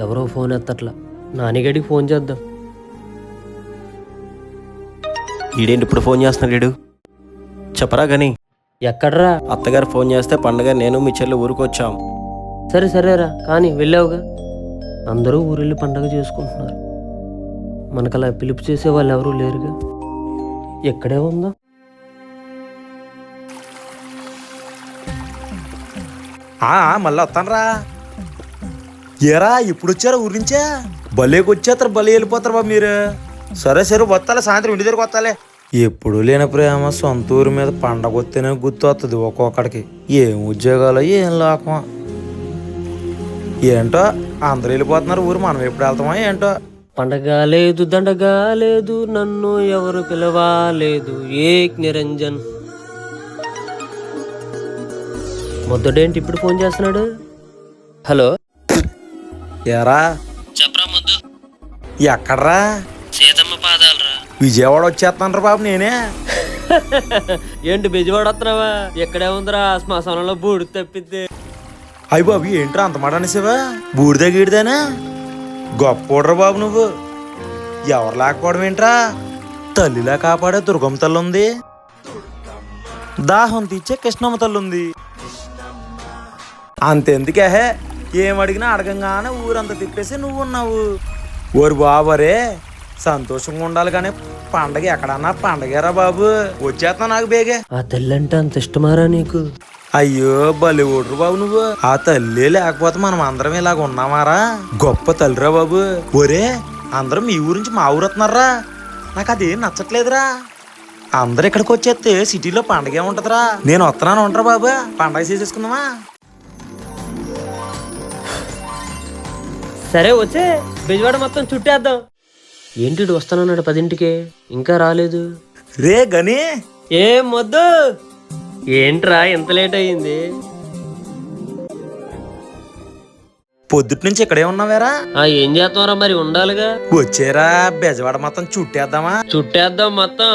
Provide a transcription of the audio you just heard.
ఎవరో phone ఎత్తట్లా. నానిగడికి phone చేద్దాం. ఈడేంటి ఇప్పుడు ఫోన్ చేస్తున్నాడు ఈడు? చెప్పరా గని. ఎక్కడ్రా? అత్తగారు ఫోన్ చేస్తే పండగ నేను మీ చెల్లి ఊరుకొచ్చాం. సరే సరేరా, కానీ వెళ్ళావుగా. అందరూ ఊరెళ్ళి పండగ చేసుకుంటున్నారు. మనకలా పిలుపు చేసే వాళ్ళు ఎవరూ లేరుగా. ఎక్కడే ఉందా? మళ్ళీ వస్తానరా. ఏరా ఇప్పుడు వచ్చారా ఊరి నుంచే? భలేకి వచ్చేస్తారు, భలే వెళ్ళిపోతారు బాబు మీరు. సరే సరే వస్తాలే, సాయంత్రం ఇంటి దగ్గరకు వస్తాలే. ఎప్పుడు లేని ప్రేమ సొంత ఊరి మీద పండగ వస్తేనే గుర్తు వస్తుంది ఒక్కొక్కడికి. ఏం ఉద్యోగాలు ఏం లోకమా ఏంటో, అందరూ వెళ్ళిపోతున్నారు ఊరు, మనం ఎప్పుడు వెళ్తామా ఏంటో. పండగ లేదు, దండగా లేదు, నన్ను ఎవరు పిలవాలేదు, ఏక్ నిరంజన్. మొద్దడేంటి ఇప్పుడు ఫోన్ చేస్తున్నాడు? హలో, ఏరా చెప్పరా మొద్దు. ఎక్కడ్రా? సీతమ్మ పాదాలరా. విజయవాడ వచ్చేస్తాను రా బాబు నేనే. ఏంటి బెజవాడ వస్తున్నావా? ఎక్కడే ఉందిరా, శ్మశానంలో బూడి తప్పిద్ది. అయ్యి బాబు ఏంట్రా అంత మాట అనేసావా? బూడిద గీడిదేనా? గొప్పోడ్రా బాబు నువ్వు. ఎవరు లేకపోవడం ఏంట్రా? తల్లిలా కాపాడే దుర్గమ్మ తల్లి ఉంది, దాహం తీర్చే కృష్ణమ్మ తల్లి ఉంది. అంతెందుకే, ఏం అడిగినా అడగంగానే ఊరంతా తిప్పేసి నువ్వు ఉన్నావు. ఓరి బాబరే, సంతోషంగా ఉండాలి కానీ పండగ ఎక్కడన్నా పండగేరా బాబు. వచ్చేస్తా నాకు బేగే. ఆ తల్లంటే అంత ఇష్టమారా నీకు? అయ్యో బలి ఓడ్రు బాబు నువ్వు. ఆ తల్లి లేకపోతే మనం అందరం ఇలాగ ఉన్నామారా? గొప్ప తల్లిరా బాబు. ఒరే, అందరం మీ ఊరించి మా ఊరు వస్తున్నారా? నాకు అదేం నచ్చట్లేదురా. అందరు ఇక్కడికి వచ్చేస్తే సిటీలో పండగే ఉంటదిరా. నేను వస్తున్నాను, ఉంటారా బాబు, పండగ చేసేసుకుందామా? సరే వచ్చే, బెజవాడ మొత్తం చుట్టేద్దాం. ఏంటి వస్తానన్నాడు 10ంటికే, ఇంకా రాలేదు. రే గని, ఏం మొద్దు, ఏంట్రా ఎంత లేట్ అయ్యింది? పొద్దుటి నుంచి ఇక్కడే ఉన్నావేరా? ఏం చేస్తావరా, మరి ఉండాలిగా. వచ్చేరా, బెజవాడ మొత్తం చుట్టేద్దామా? చుట్టేద్దాం మొత్తం.